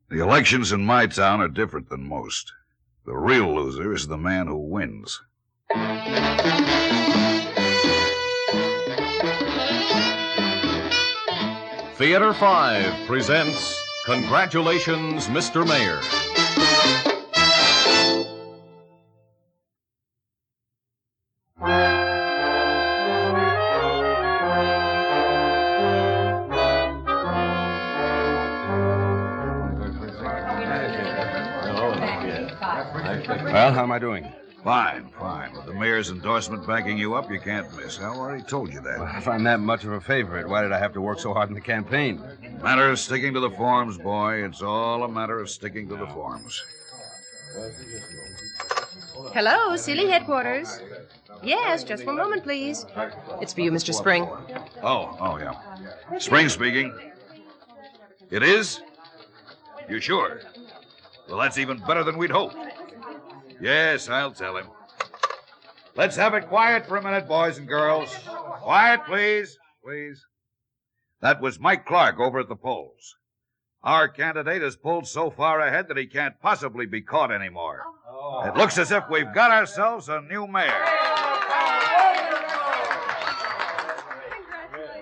The elections in my town are different than most. The real loser is the man who wins. Theater 5 presents Congratulations, Mr. Mayor. Well, how am I doing? Fine. With the mayor's endorsement backing you up, you can't miss. I already told you that. Well, if I'm that much of a favorite, why did I have to work so hard in the campaign? Matter of sticking to the forms, boy. It's all a matter of sticking to the forms. Hello, Sealing Headquarters. Yes, just one moment, please. It's for you, Mr. Spring. Oh, yeah. Spring speaking. It is? You sure? Well, that's even better than we'd hoped. Yes, I'll tell him. Let's have it quiet for a minute, boys and girls. Quiet, please. Please. That was Mike Clark over at the polls. Our candidate has pulled so far ahead that he can't possibly be caught anymore. It looks as if we've got ourselves a new mayor.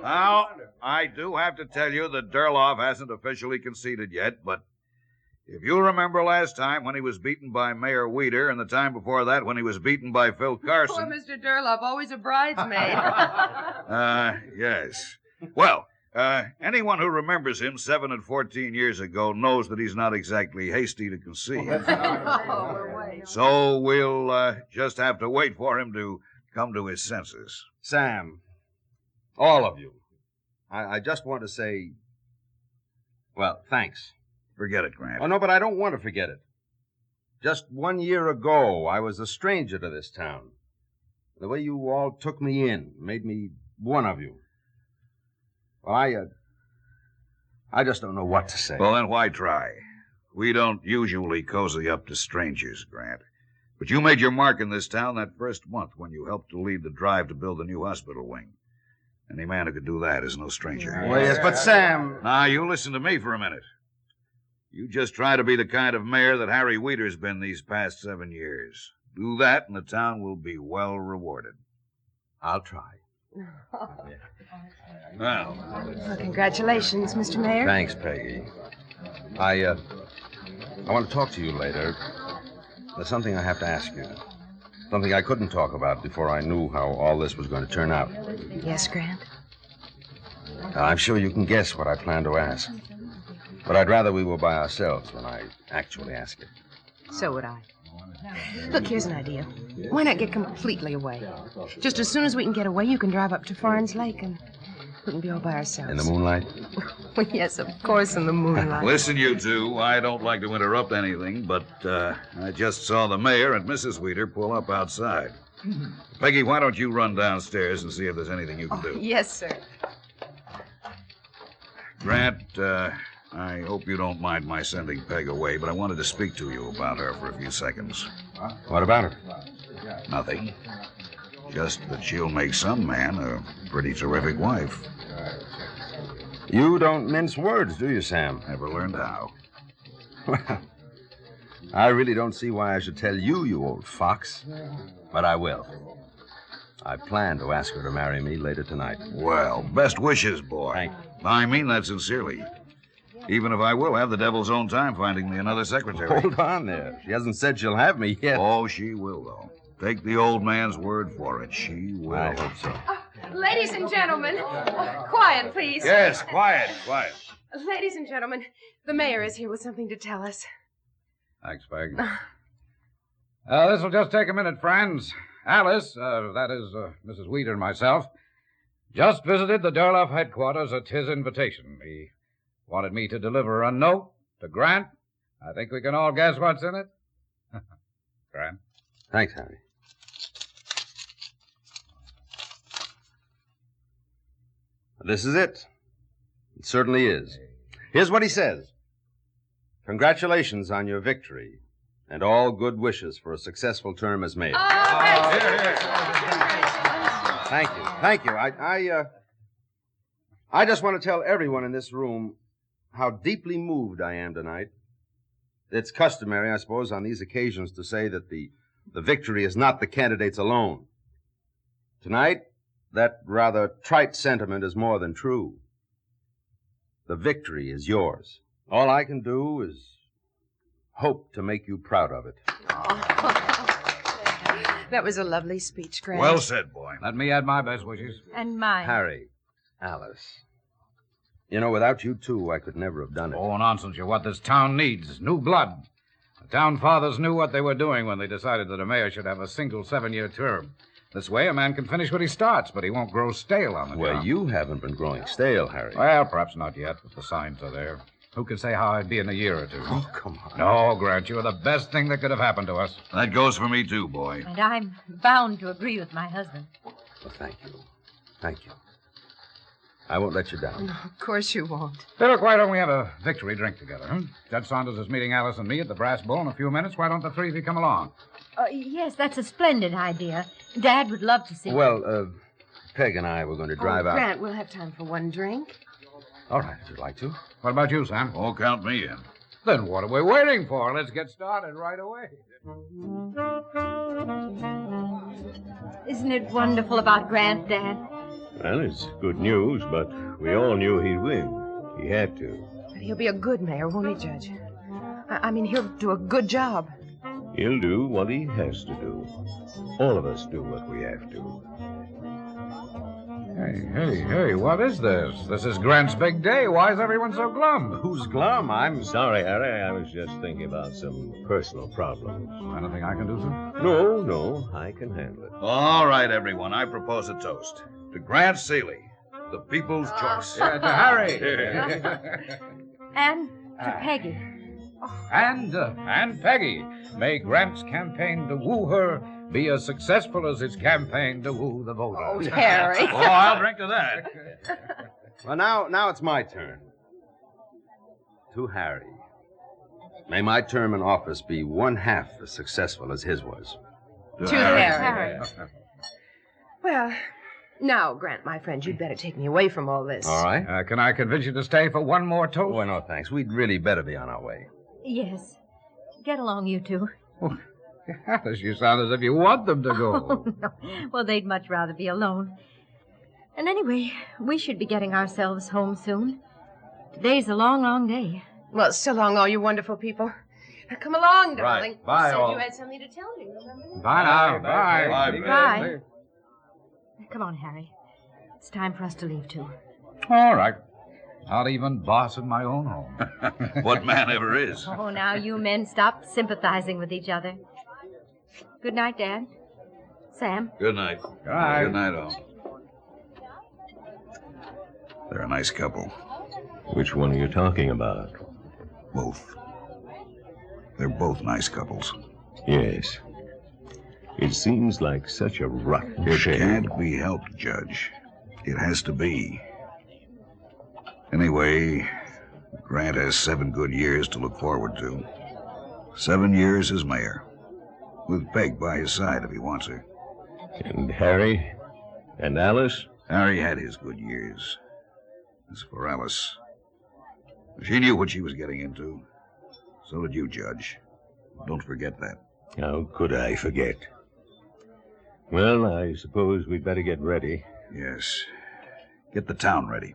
Now, I do have to tell you that Durloff hasn't officially conceded yet, but if you remember last time when he was beaten by Mayor Weeder and the time before that when he was beaten by Phil Carson... Poor Mr. Durloff, always a bridesmaid. Yes. Well, anyone who remembers him 7 and 14 years ago knows that he's not exactly hasty to concede. So we'll just have to wait for him to come to his senses. Sam, all of you, I just want to say, well, thanks. Forget it, Grant. Oh, no, but I don't want to forget it. Just 1 year ago, I was a stranger to this town. The way you all took me in made me one of you. Well, I just don't know what to say. Well, then why try? We don't usually cozy up to strangers, Grant. But you made your mark in this town that first month when you helped to lead the drive to build the new hospital wing. Any man who could do that is no stranger. Well, yes, but Sam... Now, you listen to me for a minute. You just try to be the kind of mayor that Harry Weeder's been these past 7 years. Do that, and the town will be well rewarded. I'll try. Well, congratulations, Mr. Mayor. Thanks, Peggy. I want to talk to you later. There's something I have to ask you. Something I couldn't talk about before I knew how all this was going to turn out. Yes, Grant? I'm sure you can guess what I plan to ask. But I'd rather we were by ourselves when I actually ask it. So would I. Look, here's an idea. Why not get completely away? Just as soon as we can get away, you can drive up to Farns Lake and we can be all by ourselves. In the moonlight? Well, yes, of course, in the moonlight. Listen, you two, I don't like to interrupt anything, but I just saw the mayor and Mrs. Weeder pull up outside. Peggy, why don't you run downstairs and see if there's anything you can do? Yes, sir. Grant, I hope you don't mind my sending Peg away, but I wanted to speak to you about her for a few seconds. What about her? Nothing. Just that she'll make some man a pretty terrific wife. You don't mince words, do you, Sam? Never learned how. Well, I really don't see why I should tell you, you old fox. But I will. I plan to ask her to marry me later tonight. Well, best wishes, boy. Thank you. I mean that sincerely. Even if I will have the devil's own time finding me another secretary. Hold on there. She hasn't said she'll have me yet. Oh, she will, though. Take the old man's word for it. She will. I hope so. Ladies and gentlemen, quiet, please. Yes, quiet. Ladies and gentlemen, the mayor is here with something to tell us. Thanks, Peg. This will just take a minute, friends. Alice, that is Mrs. Weeder and myself, just visited the Durloff headquarters at his invitation. He wanted me to deliver a note to Grant. I think we can all guess what's in it. Grant. Thanks, Harry. This is it. It certainly is. Here's what he says. Congratulations on your victory, and all good wishes for a successful term as mayor. Thank you. I just want to tell everyone in this room how deeply moved I am tonight It's customary, I suppose, on these occasions to say that the victory is not the candidate's alone. Tonight, that rather trite sentiment is more than true. The victory is yours. All I can do is hope to make you proud of it. That was a lovely speech, Grant. Well said, boy. Let me add my best wishes. And mine. Harry, Alice. You know, without you two, I could never have done it. Oh, nonsense. You're what this town needs. New blood. The town fathers knew what they were doing when they decided that a mayor should have a single 7-year term. This way, a man can finish what he starts, but he won't grow stale on the Well, job. you haven't been growing stale, Harry. Well, perhaps not yet, but the signs are there. Who can say how I'd be in a year or two? Oh, come on. No, Grant, you are the best thing that could have happened to us. That goes for me, too, boy. And I'm bound to agree with my husband. Well, thank you. Thank you. I won't let you down. No, of course you won't. Hey, look, why don't we have a victory drink together, huh? Judge Saunders is meeting Alice and me at the Brass Bull in a few minutes. Why don't the three of you come along? Yes, that's a splendid idea. Dad would love to see you. Well, Peg and I were going to drive out. Grant, we'll have time for one drink. All right, if you'd like to. What about you, Sam? Oh, count me in. Then what are we waiting for? Let's get started right away. Isn't it wonderful about Grant, Dad? Well, it's good news, but we all knew he'd win. He had to. But he'll be a good mayor, won't he, Judge? I mean, he'll do a good job. He'll do what he has to do. All of us do what we have to. Hey, what is this? This is Grant's big day. Why is everyone so glum? Who's glum? I'm Sorry, Harry. I was just thinking about some personal problems. Anything I can do, sir? No, I can handle it. All right, everyone. I propose a toast. To Grant Seeley, the people's choice. Yeah, to Harry. And to Peggy. And Peggy. May Grant's campaign to woo her be as successful as his campaign to woo the voters. Oh, Harry. Oh, I'll drink to that. Well, now it's my turn. To Harry. May my term in office be 1/2 as successful as his was. To Harry. Well, now, Grant, my friend, you'd better take me away from all this. All right? Can I convince you to stay for one more toast? Oh, no, thanks. We'd really better be on our way. Yes. Get along, you two. Alice, you sound as if you want them to go. Oh, no. Well, they'd much rather be alone. And anyway, we should be getting ourselves home soon. Today's a long, long day. Well, so long, all you wonderful people. Now, come along, darling. Right. Bye, you said all. you had something to tell me, remember? Bye now. Bye. Bye. Bye. Come on, Harry. It's time for us to leave, too. All right. Not even boss in my own home. What man ever is? Oh, now you men stop sympathizing with each other. Good night, Dad. Sam. Good night. Good night. Good night, all. They're a nice couple. Which one are you talking about? Both. They're both nice couples. Yes. It seems like such a rotten It shame. can't be helped, Judge. It has to be. Anyway, Grant has 7 good years to look forward to. 7 years as mayor. With Beck by his side if he wants her. And Harry? And Alice? Harry had his good years. As for Alice, she knew what she was getting into. So did you, Judge. Don't forget that. How could I forget? Well, I suppose we'd better get ready. Yes. Get the town ready.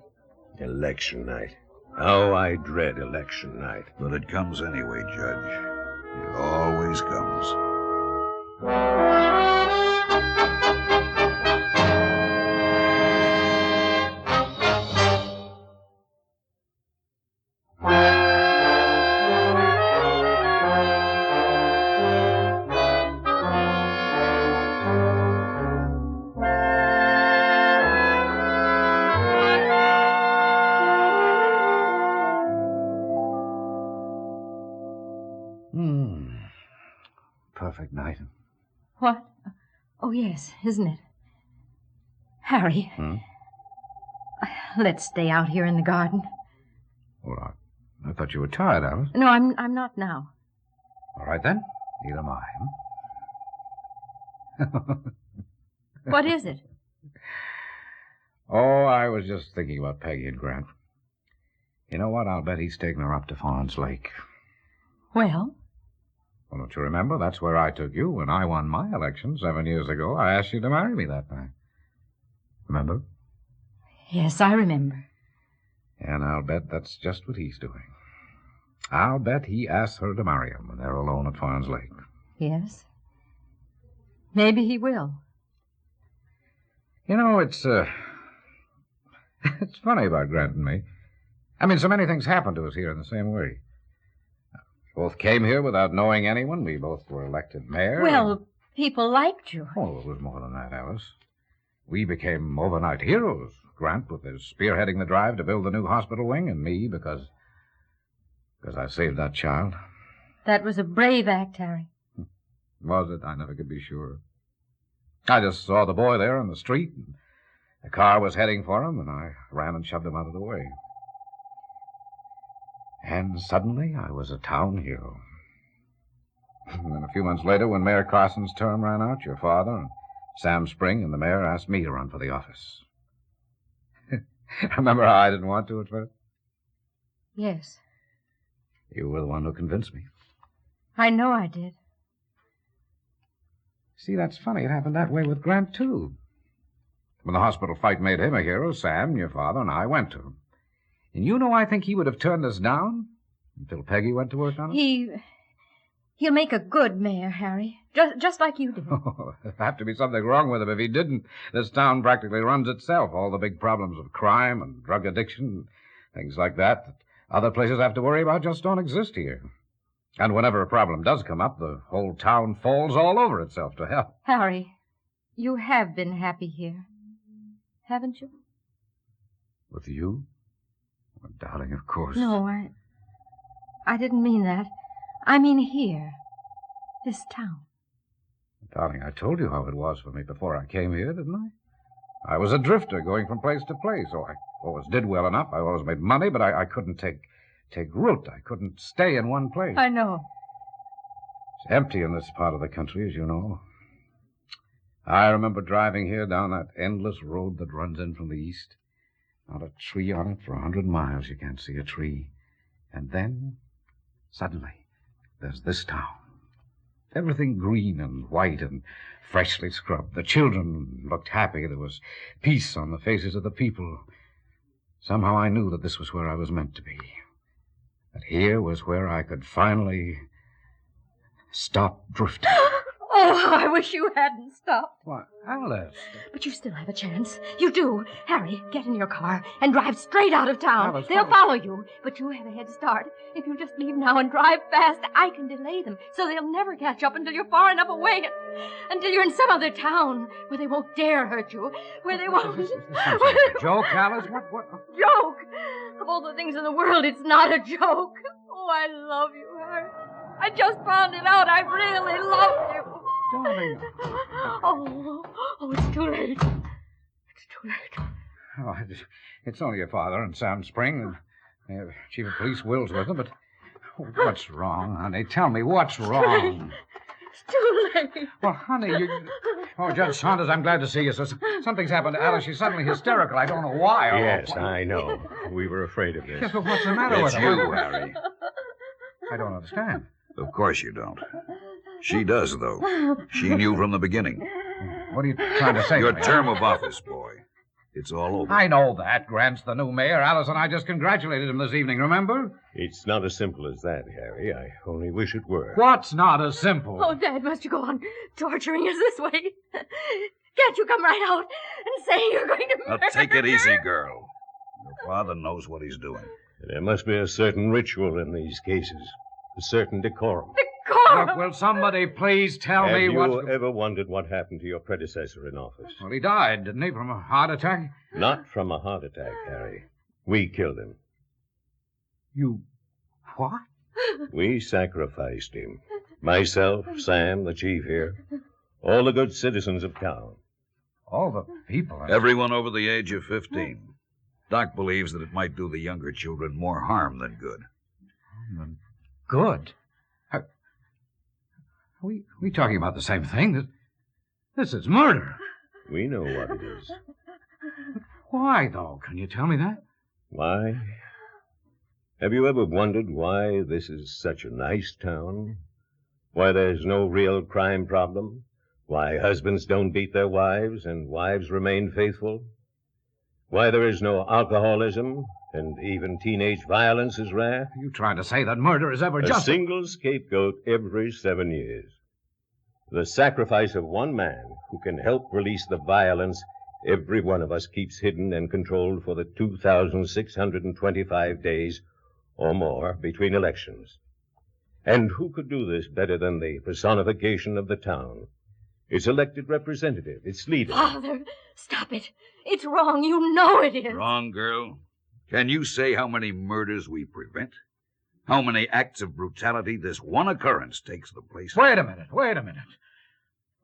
Election night. Oh, I dread election night. But it comes anyway, Judge. It always comes. Perfect night. What? Oh, yes, isn't it? Harry. Let's stay out here in the garden. Well, I thought you were tired, Alice. No, I'm not now. All right, then. Neither am I. What is it? Oh, I was just thinking about Peggy and Grant. You know what? I'll bet he's taking her up to Farns Lake. Well? Well, don't you remember? That's where I took you when I won my election 7 years ago. I asked you to marry me that night. Remember? Yes, I remember. And I'll bet that's just what he's doing. I'll bet he asks her to marry him when they're alone at Farns Lake. Yes. Maybe he will. You know, it's funny about Grant and me. I mean, so many things happened to us here in the same way. We both came here without knowing anyone. We both were elected mayor. Well, people liked you. Oh, it was more than that, Alice. We became overnight heroes. Grant with his spearheading the drive to build the new hospital wing, and me because I saved that child. That was a brave act, Harry. Was it? I never could be sure. I just saw the boy there on the street, and the car was heading for him, and I ran and shoved him out of the way. And suddenly I was a town hero. And then a few months later, when Mayor Carson's term ran out, your father and Sam Spring and the mayor asked me to run for the office. Remember how I didn't want to at first? Yes. You were the one who convinced me. I know I did. See, that's funny. It happened that way with Grant, too. When the hospital fight made him a hero, Sam, your father, and I went to him. And you know, I think he would have turned us down until Peggy went to work on it. He'll make a good mayor, Harry. Just like you did. Oh, there'd have to be something wrong with him if he didn't. This town practically runs itself. All the big problems of crime and drug addiction, things like that other places have to worry about just don't exist here. And whenever a problem does come up, the whole town falls all over itself to help. Harry, you have been happy here, haven't you? With you? Well, darling, of course. No, I didn't mean that. I mean here. This town. Darling, I told you how it was for me before I came here, didn't I? I was a drifter going from place to place. Oh, I always did well enough. I always made money, but I couldn't take root. I couldn't stay in one place. I know. It's empty in this part of the country, as you know. I remember driving here down that endless road that runs in from the east. Not a tree on it for 100 miles. You can't see a tree. And then, suddenly, there's this town. Everything green and white and freshly scrubbed. The children looked happy. There was peace on the faces of the people. Somehow I knew that this was where I was meant to be. That here was where I could finally stop drifting. Oh, how I wish you hadn't stopped. Why, Alice. But you still have a chance. You do. Harry, get in your car and drive straight out of town. Alice, They'll follow you, but you have a head start. If you just leave now and drive fast, I can delay them, so they'll never catch up until you're far enough away, until you're in some other town where they won't dare hurt you, where they won't... Joke, Alice? What? Joke? Of all the things in the world, it's not a joke. Oh, I love you, Harry. I just found it out. I really love you. Darling. Oh, it's too late. It's too late. Oh, it's only your father and Sam Spring and Chief of Police Will's with them, but what's wrong, honey? Tell me, what's wrong? It's too late. Well, honey, Oh, Judge Saunders, I'm glad to see you. So something's happened to Alice. She's suddenly hysterical. I don't know why. Yes, I know. We were afraid of this. Yeah, but what's the matter with It's her? you, Harry. I don't understand. Of course you don't. She does, though. She knew from the beginning. What are you trying to say? Your to me? term of office, boy. It's all over. I know that. Grant's the new mayor. Alice and I just congratulated him this evening, remember? It's not as simple as that, Harry. I only wish it were. What's not as simple? Oh, Dad, must you go on torturing us this way? Can't you come right out and say you're going to Now, murder take it her? easy, girl. Your father knows what he's doing. There must be a certain ritual in these cases, a certain decorum. Decorum! Look, will somebody please tell me Have what's... you ever wondered what happened to your predecessor in office? Well, he died, didn't he, from a heart attack? Not from a heart attack, Harry. We killed him. You... what? We sacrificed him. Myself, Sam, the chief here, all the good citizens of town. All the people... Everyone over the age of 15. Doc believes that it might do the younger children more harm than good. Good. Are we talking about the same thing? This is murder. We know what it is. Why, though? Can you tell me that? Why? Have you ever wondered why this is such a nice town? Why there's no real crime problem? Why husbands don't beat their wives and wives remain faithful? Why there is no alcoholism and even teenage violence is rare? Are you trying to say that murder is ever A just... single scapegoat every 7 years. The sacrifice of one man who can help release the violence every one of us keeps hidden and controlled for the 2,625 days or more between elections. And who could do this better than the personification of the town? Its elected representative, its leader. Father, stop it. It's wrong. You know it is. Wrong, girl? Can you say how many murders we prevent? How many acts of brutality this one occurrence takes the place of? Wait a minute.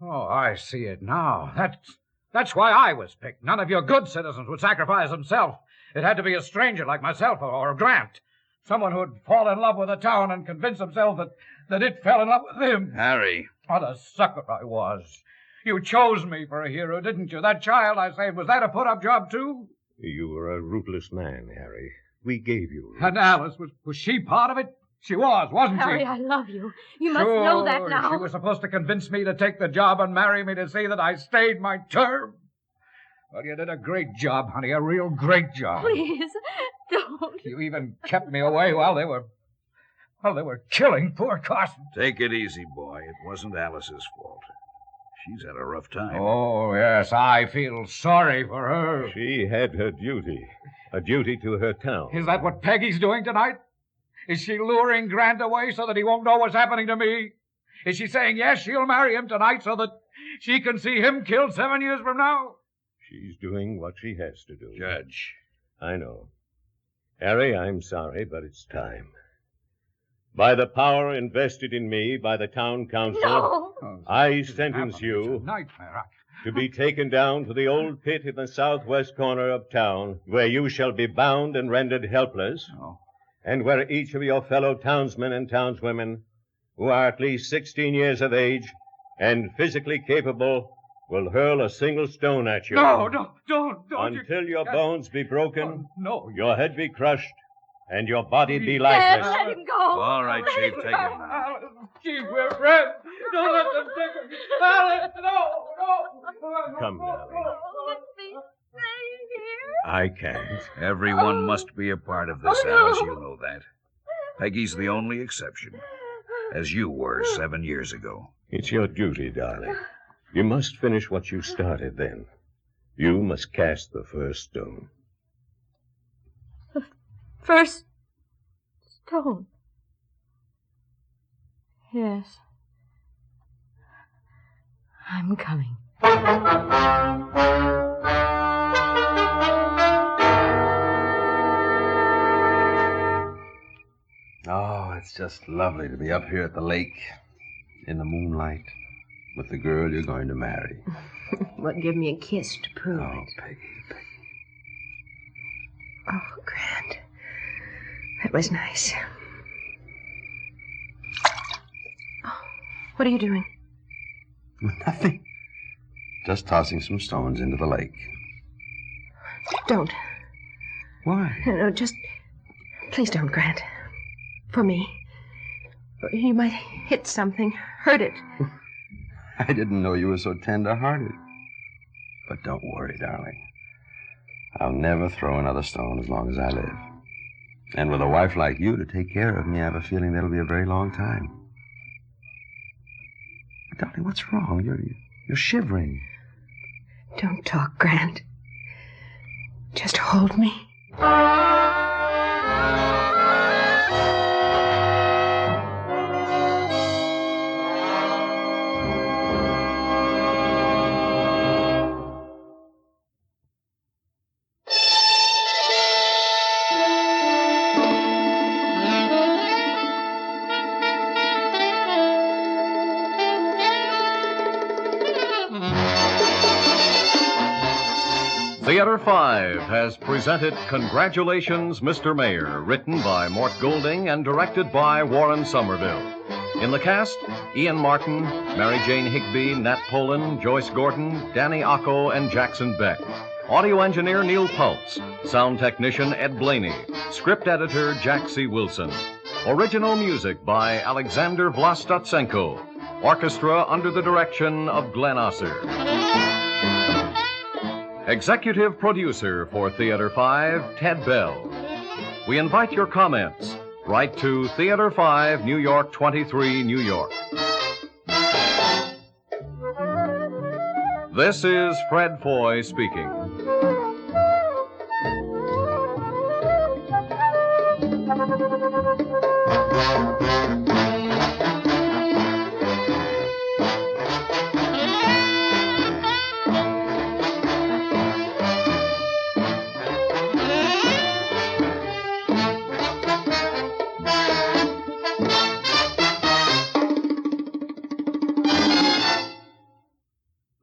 Oh, I see it now. That's why I was picked. None of your good citizens would sacrifice himself. It had to be a stranger like myself or Grant. Someone who'd fall in love with the town and convince himself that it fell in love with him. Harry. What a sucker I was. You chose me for a hero, didn't you? That child I saved, was that a put-up job, too? You were a ruthless man, Harry. We gave you. And Alice, was she part of it? She wasn't Harry, she? I love you. You must know that now. She was supposed to convince me to take the job and marry me to see that I stayed my term. Well, you did a great job, honey, a real great job. Please, don't. You even kept me away while they were killing poor Carson. Take it easy, boy. It wasn't Alice's fault. She's had a rough time. Oh, yes, I feel sorry for her. She had her duty, a duty to her town. Is that what Peggy's doing tonight? Is she luring Grant away so that he won't know what's happening to me? Is she saying, yes, she'll marry him tonight so that she can see him killed 7 years from now? She's doing what she has to do. Judge. I know. Harry, I'm sorry, but it's time. By the power invested in me by the town council, No. I sentence you It's a nightmare. to be taken down to the old pit in the southwest corner of town, where you shall be bound and rendered helpless, and where each of your fellow townsmen and townswomen, who are at least 16 years of age and physically capable, will hurl a single stone at you. No, don't. Until your bones be broken, Oh, no. your head be crushed, and your body be Dad, lifeless. let him go. All right, Let Chief, him take go. him now. Gee, we're friends. Don't let them take him. Alice, no. Come, darling. Let me stay here. I can't. Everyone must be a part of this, Oh, no. Alice. You know that. Peggy's the only exception, as you were 7 years ago. It's your duty, darling. You must finish what you started then. You must cast the first stone. First stone. Yes. I'm coming. Oh, it's just lovely to be up here at the lake in the moonlight with the girl you're going to marry. Well, give me a kiss to prove Oh, it. Peggy. Oh, Grant. That was nice. Oh, what are you doing? Nothing. Just tossing some stones into the lake. Don't. Why? No, just... Please don't, Grant. For me. You might hit something, hurt it. I didn't know you were so tender-hearted. But don't worry, darling. I'll never throw another stone as long as I live. And with a wife like you to take care of me, I have a feeling that'll be a very long time. Darling, what's wrong? You're shivering. Don't talk, Grant. Just hold me. Theater 5 has presented Congratulations, Mr. Mayor, written by Mort Golding and directed by Warren Somerville. In the cast, Ian Morton, Mary Jane Higby, Nat Polen, Joyce Gordon, Danny Ocko, and Jackson Beck. Audio engineer Neil Pultz. Sound technician Ed Blaney. Script editor Jack C. Wilson. Original music by Alexander Vlastotsenko. Orchestra under the direction of Glenn Osser. Executive producer for Theater 5, Ted Bell. We invite your comments. Write to Theater 5, New York 23, New York. This is Fred Foy speaking.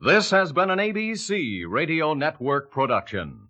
This has been an ABC Radio Network production.